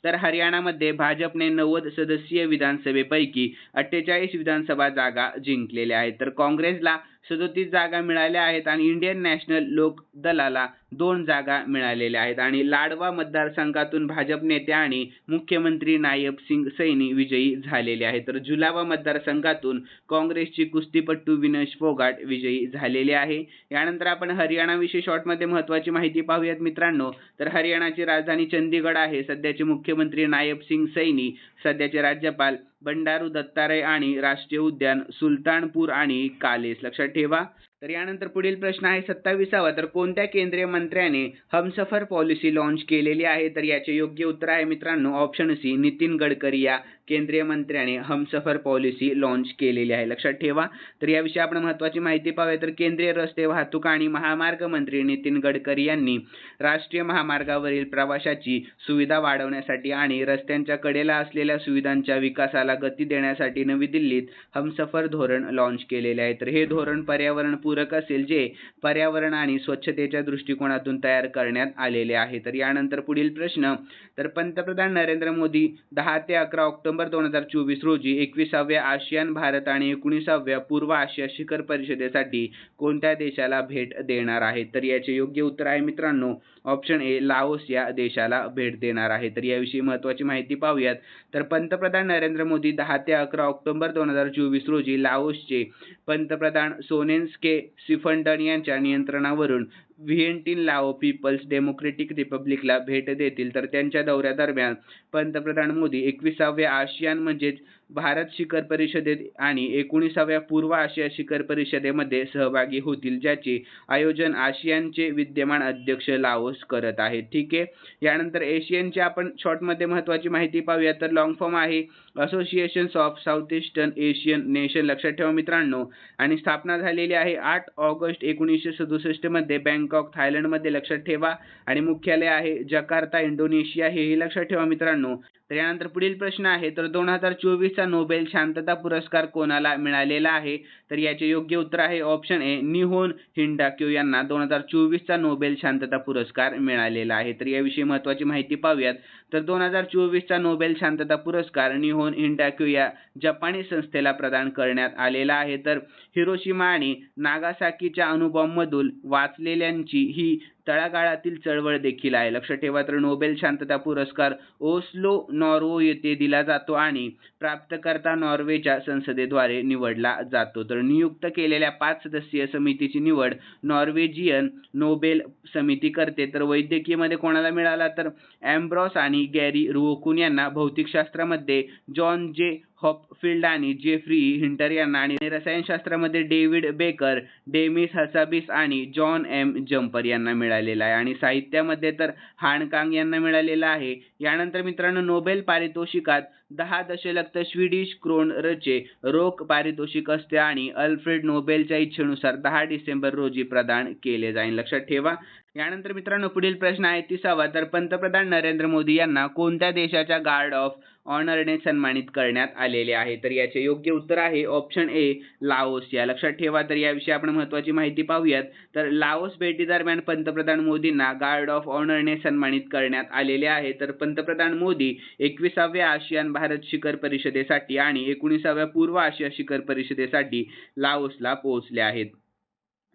तर हरियाणामध्ये भाजपने 90 सदस्यीय विधानसभेपैकी 48 विधानसभा जागा जिंकलेल्या आहेत. तर काँग्रेसला 37 जागा मिळाल्या आहेत आणि इंडियन नॅशनल लोक दलाला 2 जागा मिळालेल्या आहेत आणि लाडवा मतदारसंघातून भाजप नेते आणि मुख्यमंत्री नायब सिंग सैनी विजयी झालेले आहेत. तर जुलावा मतदारसंघातून काँग्रेसची कुस्तीपटू विनेश फोगाट विजयी झालेले आहे. यानंतर आपण हरियाणाविषयी शॉर्टमध्ये महत्त्वाची माहिती पाहूयात मित्रांनो. तर हरियाणाची राजधानी चंदीगड आहे. सध्याचे मुख्यमंत्री नायब सिंग सैनी, सध्याचे राज्यपाल बंडारू दत्तात्रय आणि राष्ट्रीय उद्यान सुलतानपूर आणि कालेस लक्षात ठेवा. तर यानंतर पुढील प्रश्न आहे 27वा. तर कोणत्या केंद्रीय मंत्र्याने हमसफर पॉलिसी लॉन्च केलेली आहे? तर याचे योग्य उत्तर आहे मित्रांनो ऑप्शन सी नितीन गडकरी या केंद्रीय मंत्र्याने हमसफर पॉलिसी लॉन्च केलेली आहे लक्षात ठेवा. तर याविषयी आपण महत्त्वाची माहिती पाहूया. तर केंद्रीय रस्ते वाहतूक आणि महामार्ग मंत्री नितीन गडकरी यांनी राष्ट्रीय महामार्गावरील प्रवाशाची सुविधा वाढवण्यासाठी आणि रस्त्यांच्या कडेला असलेल्या सुविधांच्या विकासाला गती देण्यासाठी नवी दिल्लीत हमसफर धोरण लॉन्च केलेले आहे. तर हे धोरण पर्यावरण पूरक असेल जे पर्यावरण आणि स्वच्छतेच्या दृष्टिकोनातून तयार करण्यात आलेले आहे. तर यानंतर पुढील प्रश्न. तर पंतप्रधान नरेंद्र मोदी 10 ते 11 ऑक्टोबर 2024 रोजी 21व्या आशियान भारत आणि 19व्या पूर्व आशिया शिखर परिषदेसाठी कोणत्या देशाला भेट देणार आहेत? तर याचे योग्य उत्तर आहे मित्रांनो ऑप्शन ए लाओस या देशाला भेट देणार आहे. तर याविषयी महत्त्वाची माहिती पाहूयात. तर पंतप्रधान नरेंद्र मोदी 10 ते 11 ऑक्टोबर 2024 रोजी लाओसचे पंतप्रधान सोनेन्स्के सिफंटन यांच्या नियंत्रणावरून व्हिएन्टिन लाओ पीपल्स डेमोक्रेटिक रिपब्लिकला भेट देतील. तर त्यांच्या दौऱ्यादरम्यान पंतप्रधान मोदी 21व्या आशियान म्हणजेच भारत शिखर परिषदेत आणि 19व्या पूर्व आशिया शिखर परिषदेमध्ये सहभागी होतील, ज्याचे आयोजन आशियानचे विद्यमान अध्यक्ष लाओस करत आहेत. ठीक आहे. यानंतर एशियनची आपण शॉर्टमध्ये महत्त्वाची माहिती पाहूया. तर लॉंग फॉर्म आहे associations of south eastern Asian nation लक्षात ठेवा मित्रांनो आणि स्थापना झालेली आहे 8 ऑगस्ट 1967 मध्ये बँकॉक थायलंडमध्ये लक्षात ठेवा आणि मुख्यालय आहे जकार्ता इंडोनेशिया हेही लक्षात ठेवा मित्रांनो. तर यानंतर पुढील प्रश्न आहे. तर 2024चा नोबेल शांतता पुरस्कार कोणाला मिळालेला आहे? तर याचे योग्य उत्तर आहे ऑप्शन ए निहोन हिंडाक्यो यांना 2024चा नोबेल शांतता पुरस्कार मिळालेला आहे. तर याविषयी महत्त्वाची माहिती पाहूयात. तर 2024चा नोबेल शांतता पुरस्कार निहोन हिंडाक्यो या जपानी संस्थेला प्रदान करण्यात आलेला आहे. तर हिरोशिमा आणि नागासाकीच्या अणुबॉम्बमधून वाचलेल्यांची ही तळागाळातील चळवळ देखील आहे लक्षात ठेवा. तर नोबेल शांतता पुरस्कार ओस्लो नॉर्वे येथे दिला जातो आणि प्राप्तकर्ता नॉर्वेच्या संसदेद्वारे निवडला जातो. तर नियुक्त केलेल्या 5 सदस्यीय समितीची निवड नॉर्वेजियन नोबेल समिती करते. तर वैद्यकीयमध्ये कोणाला मिळाला? तर एम्ब्रॉस आणि गॅरी रुओकुन यांना, भौतिकशास्त्रामध्ये जॉन जे हॉपफिल्ड आणि जेफ्री हिंटर यांना आणि रसायनशास्त्रामध्ये डेव्हिड बेकर, डेमिस हसाबिस आणि जॉन एम जम्पर यांना मिळालेला आहे आणि साहित्यामध्ये तर हानकांग यांना मिळालेला आहे. यानंतर मित्रांनो नोबेल पारितोषिकात 10 दशलक्ष स्वीडिश क्रोनरचे रोख पारितोषिक असते आणि अल्फ्रेड नोबेलच्या इच्छेनुसार 10 डिसेंबर रोजी प्रदान केले जाईल लक्षात ठेवा. यानंतर मित्रांनो पुढील प्रश्न आहे 30वा. तर पंतप्रधान नरेंद्र मोदी यांना कोणत्या देशाच्या गार्ड ऑफ ऑनरने सन्मानित करण्यात आलेले आहे? तर याचे योग्य उत्तर आहे ऑप्शन ए लाओस या लक्षात ठेवा. तर याविषयी आपण महत्त्वाची माहिती पाहूयात. तर लाओस भेटीदरम्यान पंतप्रधान मोदींना गार्ड ऑफ ऑनरने सन्मानित करण्यात आलेले आहे. तर पंतप्रधान मोदी 21व्या आशियान भारत शिखर परिषदेसाठी आणि 19व्या पूर्व आशिया शिखर परिषदेसाठी लाओसला पोहोचले आहेत.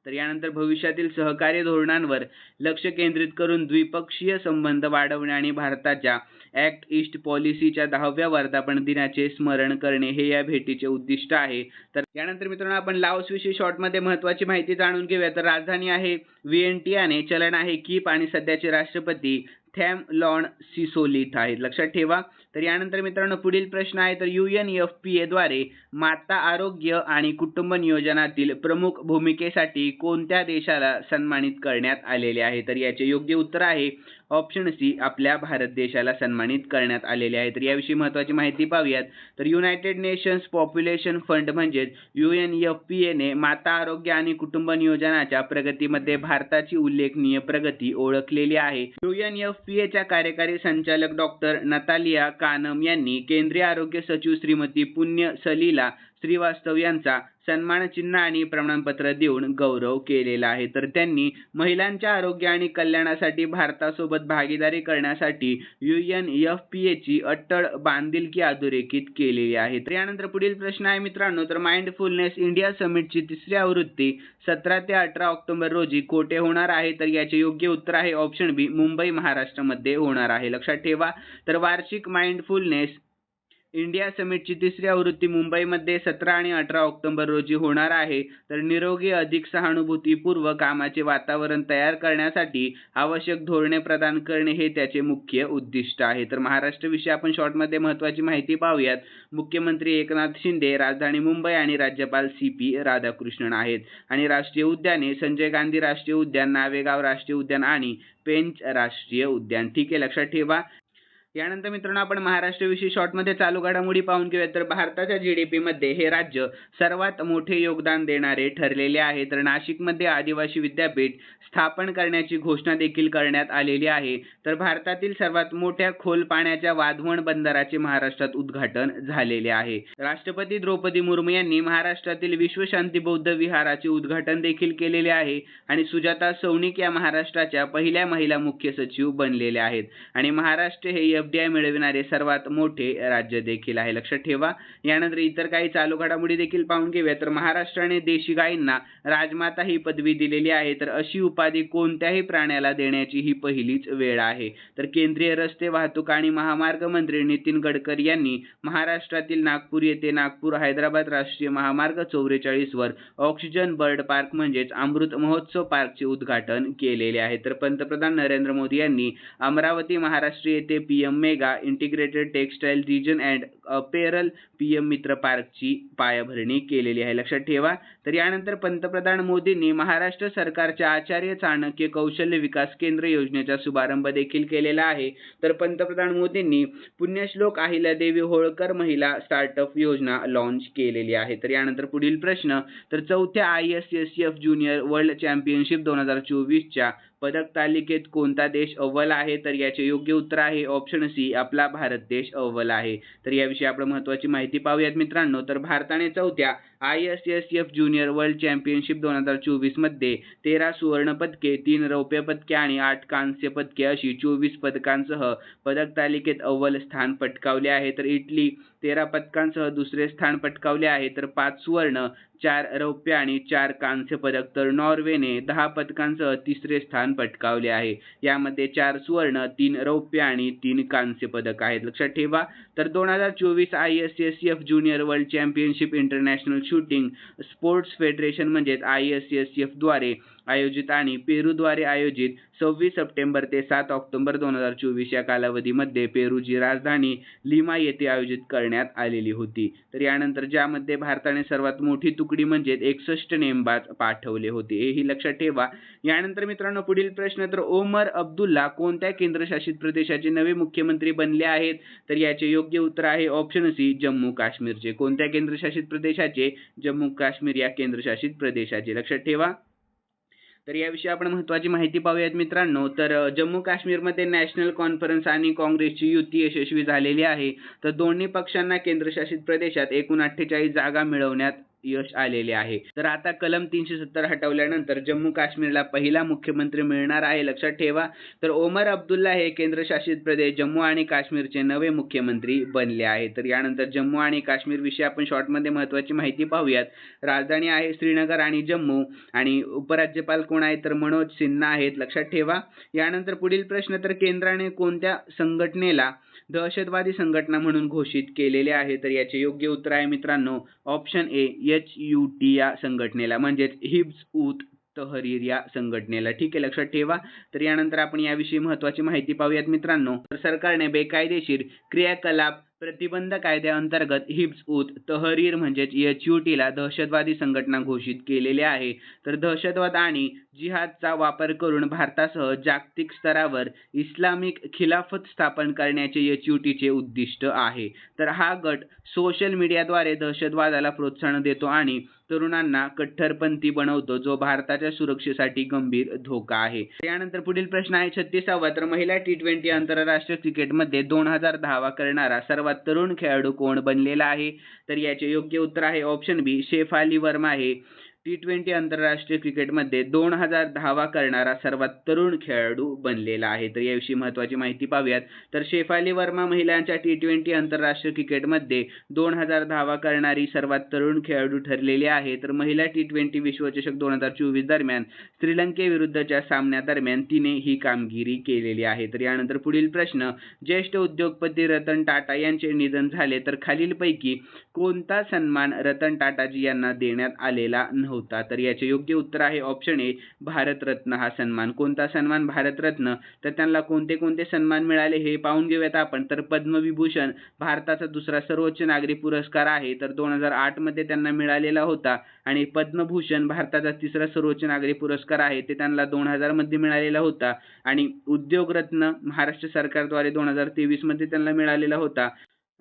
तर यानंतर भविष्यातील सहकार्य धोरणांवर लक्ष केंद्रित करून द्विपक्षीय संबंध वाढवणे आणि भारताच्या ॲक्ट ईस्ट पॉलिसीच्या 10व्या वर्धापन दिनाचे स्मरण करणे हे या भेटीचे उद्दिष्ट आहे. तर यानंतर मित्रांनो आपण लाओसविषयी शॉर्टमध्ये महत्त्वाची माहिती जाणून घेऊया. तर राजधानी आहे व्हिएंटियाने, चलन आहे कीप आणि सध्याचे राष्ट्रपती थॅमलॉन सिसोलिथ आहेत. लक्षात ठेवा. तर यानंतर मित्रांनो पुढील प्रश्न आहे. तर UNFPA द्वारे माता आरोग्य आणि कुटुंब नियोजनातील प्रमुख भूमिकेसाठी कोणत्या देशाला सन्मानित करण्यात आलेले आहे? तर याचे योग्य उत्तर आहे ऑप्शन सी, आपल्या भारत देशाला सन्मानित करण्यात आलेले आहे. तर याविषयी महत्त्वाची माहिती पाहूयात. तर युनायटेड नेशन्स पॉप्युलेशन फंड म्हणजेच UNFPA ने माता आरोग्य आणि कुटुंब नियोजनाच्या प्रगतीमध्ये भारताची उल्लेखनीय प्रगती ओळखलेली आहे. UNFPAच्या कार्यकारी संचालक डॉक्टर नतालिया कानम यांनी केंद्रीय आरोग्य सचिव श्रीमती पुण्य सलीला श्रीवास्तव यांचा सन्मान चिन्ह आणि प्रमाणपत्र देऊन गौरव केलेला आहे. तर त्यांनी महिलांच्या आरोग्य आणि कल्याणासाठी भारतासोबत भागीदारी करण्यासाठी UNFPAची अट्टळ बांधिलकी अधोरेखित केलेली आहे. तर यानंतर पुढील प्रश्न आहे मित्रांनो. तर माइंडफुलनेस इंडिया समिटची 3री आवृत्ती 17 ते 18 ऑक्टोबर रोजी कोठे होणार आहे? तर याचे योग्य उत्तर आहे ऑप्शन बी, मुंबई महाराष्ट्रामध्ये होणार आहे. लक्षात ठेवा. तर वार्षिक माइंडफुलनेस इंडिया समिटची 3री आवृत्ती मुंबईमध्ये 17 आणि 18 ऑक्टोबर रोजी होणार आहे. तर निरोगी अधिक सहानुभूतीपूर्व कामाचे वातावरण तयार करण्यासाठी आवश्यक धोरणे प्रदान करणे हे त्याचे मुख्य उद्दिष्ट आहे. तर महाराष्ट्राविषयी आपण शॉर्टमध्ये महत्त्वाची माहिती पाहूयात. मुख्यमंत्री एकनाथ शिंदे, राजधानी मुंबई आणि राज्यपाल CP राधाकृष्णन आहेत. आणि राष्ट्रीय उद्याने संजय गांधी राष्ट्रीय उद्यान, नावेगाव राष्ट्रीय उद्यान आणि पेंच राष्ट्रीय उद्यान. ठीक आहे, लक्षात ठेवा. यानंतर मित्रांनो आपण महाराष्ट्राविषयी शॉर्टमध्ये चालू घडामोडी पाहून घेऊया. तर भारताच्या GDP मध्ये हे राज्य सर्वात मोठे योगदान देणारे ठरलेले आहे. तर नाशिकमध्ये आदिवासी विद्यापीठ स्थापन करण्याची घोषणा देखील करण्यात आलेली आहे. तर भारतातील सर्वात मोठ्या खोल पाण्याच्या वाधवण बंदराचे महाराष्ट्रात उद्घाटन झालेले आहे. राष्ट्रपती द्रौपदी मुर्मू यांनी महाराष्ट्रातील विश्वशांती बौद्ध विहाराचे उद्घाटन देखील केलेले आहे. आणि सुजाता सौनिक या महाराष्ट्राच्या पहिल्या महिला मुख्य सचिव बनलेल्या आहेत. आणि महाराष्ट्र हे FDI मिळविणारे सर्वात मोठे राज्य देखील आहे. लक्षात ठेवा. यानंतर इतर काही चालू घडामोडी देखील पाहून घेऊया. तर महाराष्ट्राने देशी गायींना राजमाता ही पदवी दिलेली आहे. तर अशी उपाधी कोणत्याही प्राण्याला देण्याची ही पहिलीच वेळ आहे. तर केंद्रीय रस्ते वाहतूक आणि महामार्ग मंत्री नितीन गडकरी यांनी महाराष्ट्रातील नागपूर येथे नागपूर हैदराबाद राष्ट्रीय महामार्ग 44 वर ऑक्सिजन बर्ड पार्क म्हणजेच अमृत महोत्सव पार्कचे उद्घाटन केलेले आहे. तर पंतप्रधान नरेंद्र मोदी यांनी अमरावती महाराष्ट्र येथे PM mega integrated textile region and apparel PM Mitra पार्कची पायाभरणी केलेली आहे. लक्षात ठेवा. तर यानंतर पंतप्रधान मोदींनी महाराष्ट्र सरकारच्या आचार्य चाणक्य कौशल्य विकास केंद्र योजनेचा शुभारंभ देखील केलेला आहे. तर पंतप्रधान मोदींनी पुण्यश्लोक अहिल्यादेवी होळकर महिला स्टार्टअप योजना लॉन्च केलेली आहे. तर यानंतर पुढील प्रश्न. तर 4थ्या ISSF ज्युनियर वर्ल्ड चॅम्पियनशिप 2024च्या पदक तालिकेत कोणता देश अव्वल आहे? तर याचे योग्य उत्तर आहे ऑप्शन सी, आपला भारत देश अव्वल आहे. तर याविषयी आपण महत्त्वाची माहिती पाहूयात मित्रांनो. तर भारताने 4थ्या ISSF ज्युनियर वर्ल्ड चॅम्पियनशिप 2024 मध्ये 13 सुवर्ण पदके, 3 रौप्य पदके आणि 8 कांस्य पदके अशी 24 पदकांसह पदक तालिकेत अव्वल स्थान पटकावले आहे. तर इटली 13 पदकांसह दुसरे स्थान पटकावले आहे. तर 5 सुवर्ण, 4 रौप्य आणि 4 कांस्य पदक. तर नॉर्वेने 10 पदकांसह तिसरे स्थान पटकावले आहे. यामध्ये 4 सुवर्ण, 3 रौप्य आणि 3 कांस्य पदक आहेत. लक्षात ठेवा. तर 2024 ISSF junior world championship international shooting sports federation म्हणजेच ISSF द्वारे आयोजित आणि पेरूद्वारे आयोजित 26 सप्टेंबर ते 7 ऑक्टोबर 2024 या कालावधीमध्ये पेरूची राजधानी लिमा येथे आयोजित करण्यात आलेली होती. तर यानंतर ज्यामध्ये भारताने सर्वात मोठी तुकडी म्हणजे 61 नेमबाज पाठवले होते, हेही लक्षात ठेवा. यानंतर मित्रांनो पुढील प्रश्न. तर ओमर अब्दुल्ला कोणत्या केंद्रशासित प्रदेशाचे नवे मुख्यमंत्री बनले आहेत? तर याचे योग्य उत्तर आहे ऑप्शन सी, जम्मू काश्मीरचे. कोणत्या केंद्रशासित प्रदेशाचे? जम्मू काश्मीर या केंद्रशासित प्रदेशाचे. लक्षात ठेवा. तर याविषयी आपण महत्त्वाची माहिती पाहूयात मित्रांनो. तर जम्मू काश्मीरमध्ये नॅशनल कॉन्फरन्स आणि काँग्रेसची युती यशस्वी झालेली आहे. तर दोन्ही पक्षांना केंद्रशासित प्रदेशात एकूण 48 जागा मिळवण्यात यश आलेले आहे. तर आता कलम 370 हटवल्यानंतर जम्मू काश्मीरला पहिला मुख्यमंत्री मिळणार आहे, लक्षात ठेवा. तर ओमर अब्दुल्ला हे केंद्रशासित प्रदेश जम्मू आणि काश्मीरचे नवे मुख्यमंत्री बनले आहेत. तर यानंतर जम्मू आणि काश्मीर विषयी आपण शॉर्टमध्ये महत्त्वाची माहिती पाहूयात. राजधानी आहे श्रीनगर आणि जम्मू, आणि उपराज्यपाल कोण आहेत तर मनोज सिन्हा आहेत, लक्षात ठेवा. यानंतर पुढील प्रश्न, तर केंद्राने कोणत्या संघटनेला दहशतवादी संघटना म्हणून घोषित केलेले आहे? तर याचे योग्य उत्तर आहे मित्रांनो ऑप्शन ए HUT या संघटनेला, म्हणजेच हिब्स उत तहरीर या संघटनेला. ठीक आहे, लक्षात ठेवा. तर यानंतर आपण याविषयी महत्त्वाची माहिती पाहूयात मित्रांनो. तर सरकारने बेकायदेशीर क्रियाकलाप प्रतिबंध कायद्याअंतर्गत हिब्स उत तहरीर म्हणजेच HUT ला दहशतवादी संघटना घोषित केलेले आहे. तर दहशतवाद आणि जिहादचा वापर करून भारतासह जागतिक स्तरावर इस्लामिक खिलाफत स्थापन करण्याचे HUT चे उद्दिष्ट आहे. तर हा गट सोशल मीडियाद्वारे दहशतवादाला प्रोत्साहन देतो आणि तरुणांना कट्टरपंथी बनवतो, जो भारताच्या सुरक्षेसाठी गंभीर धोका आहे. त्यानंतर पुढील प्रश्न आहे 36वा. तर महिला T20 आंतरराष्ट्रीय क्रिकेटमध्ये 2010 करणारा सर्वात तरुण खेळाडू कोण बनलेला आहे? तर याचे योग्य उत्तर आहे ऑप्शन बी शेफाली वर्मा हे T20 आंतरराष्ट्रीय क्रिकेटमध्ये 2010 करणारा सर्वात तरुण खेळाडू बनलेला आहे. तर याविषयी महत्त्वाची माहिती पाहूयात. तर शेफाली वर्मा महिलांच्या T20 आंतरराष्ट्रीय क्रिकेटमध्ये 2010 करणारी सर्वात तरुण खेळाडू ठरलेली आहे. तर महिला T20 विश्वचषक 2024 दरम्यान श्रीलंकेविरुद्धच्या सामन्यादरम्यान तिने ही कामगिरी केलेली आहे. तर यानंतर पुढील प्रश्न, ज्येष्ठ उद्योगपती रतन टाटा यांचे निधन झाले, तर खालीलपैकी कोणता सन्मान रतन टाटाजी यांना देण्यात आलेला नव्हता? तर याचे योग्य उत्तर आहे ऑप्शन ए भारतरत्न हा सन्मान. कोणता सन्मान? भारतरत्न. तर त्यांना कोणते कोणते सन्मान मिळाले हे पाहून घेऊयात आपण. तर पद्मविभूषण भारताचा दुसरा सर्वोच्च नागरी पुरस्कार आहे, तर 2008 मध्ये त्यांना मिळालेला होता. आणि पद्मभूषण भारताचा तिसरा सर्वोच्च नागरी पुरस्कार आहे, ते त्यांना 2000 मध्ये मिळालेला होता. आणि उद्योगरत्न महाराष्ट्र सरकारद्वारे 2023 मध्ये त्यांना मिळालेला होता.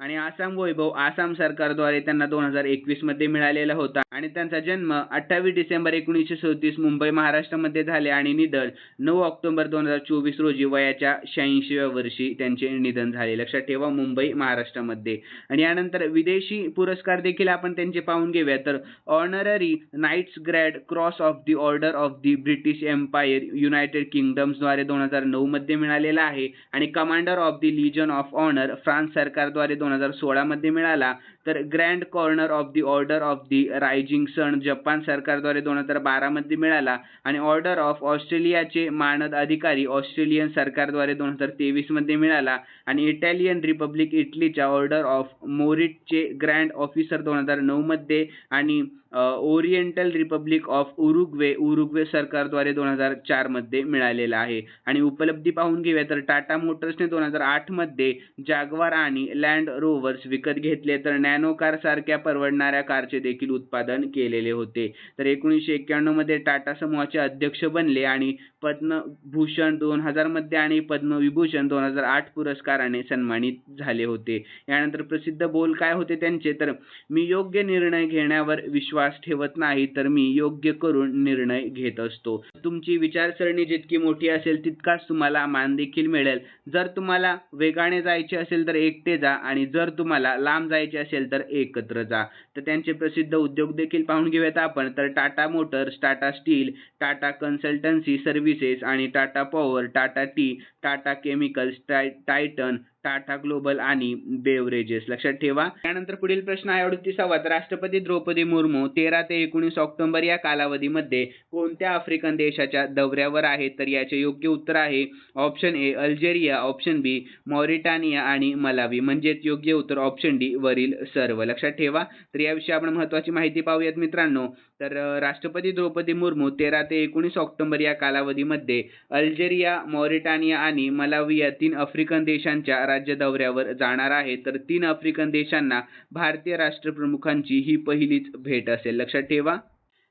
आणि आसाम वैभव आसाम सरकारद्वारे त्यांना 2021 मध्ये मिळालेला होता. आणि त्यांचा जन्म 28 डिसेंबर 1937 मुंबई महाराष्ट्रामध्ये झाले आणि निधन 9 ऑक्टोबर 2024 रोजी वयाच्या 86व्या वर्षी त्यांचे निधन झाले, लक्षात ठेवा, मुंबई महाराष्ट्रामध्ये. आणि यानंतर विदेशी पुरस्कार देखील आपण त्यांचे पाहून घेऊया. तर honorary Knights Grand Cross of the Order of the British Empire United किंगडम्सद्वारे 2009 मध्ये मिळालेला आहे. आणि Commander of the Legion of Honour France सरकारद्वारे 2016 मध्ये मिळाला. तर Grand Cordon of the Order of the Rising Sun Japan सरकारद्वारे 2012 मध्ये मिळाला. आणि ऑर्डर ऑफ ऑस्ट्रेलियाचे मानद अधिकारी ऑस्ट्रेलियन सरकारद्वारे 2023 मध्ये मिळाला. आणि इटालियन रिपब्लिक इटलीच्या ऑर्डर ऑफ मोरिटचे ग्रँड ऑफिसर 2009 मध्ये. आणि ओरिएंटल रिपब्लिक ऑफ उरुग्वे सरकारद्वारे 2004 मध्ये मिळालेला आहे. आणि उपलब्धी पाहून घेऊया. तर टाटा मोटर्सने 2008 मध्ये जाग्वार आणि लँड रोवर्स विकत घेतले, तर नॅनो कार सारख्या परवडणाऱ्या कारचे देखील उत्पादन केलेले होते. तर 1991 मध्ये टाटा समूहाचे अध्यक्ष बनले आणि पद्मभूषण 2000 मध्ये आणि पद्मविभूषण 2008 पुरस्काराने सन्मानित झाले होते. यानंतर प्रसिद्ध बोल काय होते त्यांचे? तर मी योग्य निर्णय घेण्यावर विश्वास ठेवत नाही, तर मी योग्य करून निर्णय घेत असतो. तुमची विचारसरणी जितकी मोठी असेल तितकाच तुम्हाला मान देखील मिळेल. जर तुम्हाला वेगाने जायचे असेल तर एकटे जा, आणि जर तुम्हाला लांब जायचे असेल तर एकत्र जा. तर त्यांचे प्रसिद्ध उद्योग देखील पाहून घेऊयात आपण. तर Tata Motors, Tata Steel, Tata Consultancy Services आणि Tata Power, Tata Tea, Tata Chemicals, Titan, Tata Global आणि बेवरेजेस, लक्षात ठेवा. त्यानंतर पुढील प्रश्न आहे 38वा. राष्ट्रपती द्रौपदी मुर्मू 13 ते 19 ऑक्टोबर या कालावधीमध्ये कोणत्या आफ्रिकन देशाच्या दौऱ्यावर आहेत? तर याचे योग्य उत्तर आहे option A Algeria, option B Mauritania आणि मलावी, म्हणजेच योग्य उत्तर ऑप्शन डी वरील सर्व, लक्षात ठेवा. तर याविषयी आपण महत्त्वाची माहिती पाहूयात मित्रांनो. तर राष्ट्रपती द्रौपदी मुर्मू 13 ते 19 ऑक्टोबर या कालावधीमध्ये अल्जेरिया, मॉरिटानिया आणि मलावी या 3 आफ्रिकन देशांच्या राज्य दौऱ्यावर जाणार आहे. तर 3 आफ्रिकन देशांना भारतीय राष्ट्रप्रमुखांची ही पहिलीच भेट असेल, लक्षात ठेवा.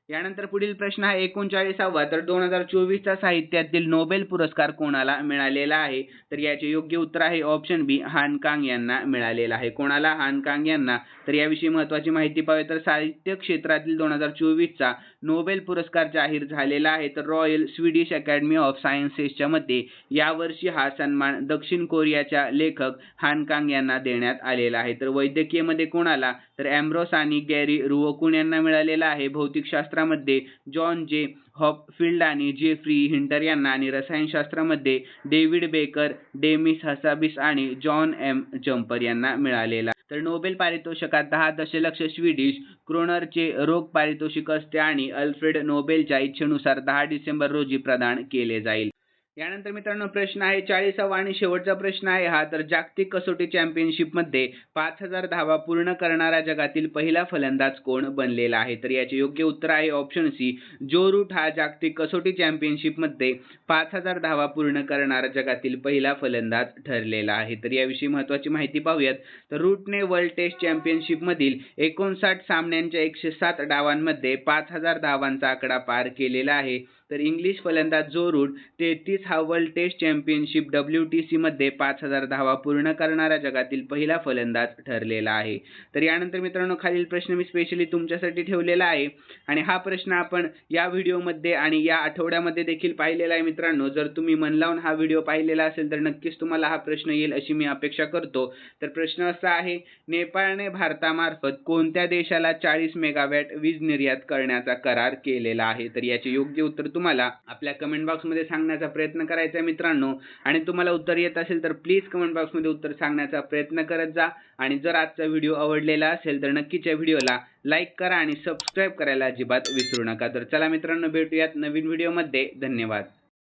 यानंतर पुढील प्रश्न आहे 39वा, तर 2024चा साहित्यातील नोबेल पुरस्कार कोणाला मिळालेला आहे? तर याचे योग्य उत्तर आहे ऑप्शन बी, हान कांग यांना मिळालेला आहे. कोणाला? हान कांग यांना. तर याविषयी महत्त्वाची माहिती पाहूया. तर साहित्य क्षेत्रातील 2024चा नोबेल पुरस्कार जाहीर झालेला आहे. तर रॉयल स्वीडिश अकॅडमी ऑफ सायन्सेसच्या मते यावर्षी हा सन्मान दक्षिण कोरियाच्या लेखक हान कांग यांना देण्यात आलेला आहे. तर वैद्यकीयमध्ये कोणाला? तर ॲम्ब्रोस आणि गॅरी रुओकुन यांना मिळालेला आहे. भौतिकशास्त्रामध्ये जॉन जे हॉपफिल्ड आणि जेफ्री हिंटर यांना, आणि रसायनशास्त्रामध्ये डेव्हिड बेकर, डेमिस हसाबिस आणि जॉन एम जम्पर यांना मिळालेला. तर नोबेल पारितोषिकात 10 दशलक्ष स्वीडिश क्रोनरचे रोख पारितोषिक असते आणि अल्फ्रेड नोबेलच्या इच्छेनुसार 10 डिसेंबर रोजी प्रदान केले जाईल. यानंतर मित्रांनो प्रश्न आहे 40वा आणि शेवटचा प्रश्न आहे हा. तर जागतिक कसोटी चॅम्पियनशिपमध्ये 5000 धावा पूर्ण करणारा जगातील पहिला फलंदाज कोण बनलेला आहे? तर याचे योग्य उत्तर आहे ऑप्शन सी, जो रूट हा जागतिक कसोटी चॅम्पियनशिपमध्ये 5000 धावा पूर्ण करणारा जगातील पहिला फलंदाज ठरलेला आहे. तर याविषयी महत्त्वाची माहिती पाहूयात. तर रूटने वर्ल्ड टेस्ट चॅम्पियनशिपमधील 59 सामन्यांच्या 107 डावांमध्ये 5000 धावांचा आकडा पार केलेला आहे. तर इंग्लिश फलंदाज जो रूट 33 हा वर्ल्ड टेस्ट चॅम्पियनशिप WTC मध्ये 5000 धावा पूर्ण करणारा जगातील पहिला फलंदाज ठरलेला आहे. तर यानंतर मित्रांनो खालील प्रश्न मी स्पेशली तुमच्यासाठी ठेवलेला आहे आणि हा प्रश्न आपण या व्हिडिओमध्ये आणि या आठवड्यामध्ये देखील पाहिलेला आहे. मित्रांनो जर तुम्ही मन लावून हा व्हिडिओ पाहिलेला असेल तर नक्कीच तुम्हाला हा प्रश्न येईल अशी मी अपेक्षा करतो. तर प्रश्न असा आहे, नेपाळने भारतामार्फत कोणत्या देशाला 40 मेगावॅट वीज निर्यात करण्याचा करार केलेला आहे? तर याचे योग्य उत्तर तुम्हाला आपल्या कमेंट बॉक्समध्ये सांगण्याचा प्रयत्न करायचा आहे मित्रांनो. आणि तुम्हाला उत्तर येत असेल तर प्लीज कमेंट बॉक्समध्ये उत्तर सांगण्याचा प्रयत्न करत जा. आणि जर आजचा व्हिडिओ आवडलेला असेल तर नक्कीच या व्हिडिओला लाईक करा आणि सबस्क्राईब करायला अजिबात विसरू नका. तर चला मित्रांनो भेटूयात नवीन व्हिडिओमध्ये. धन्यवाद.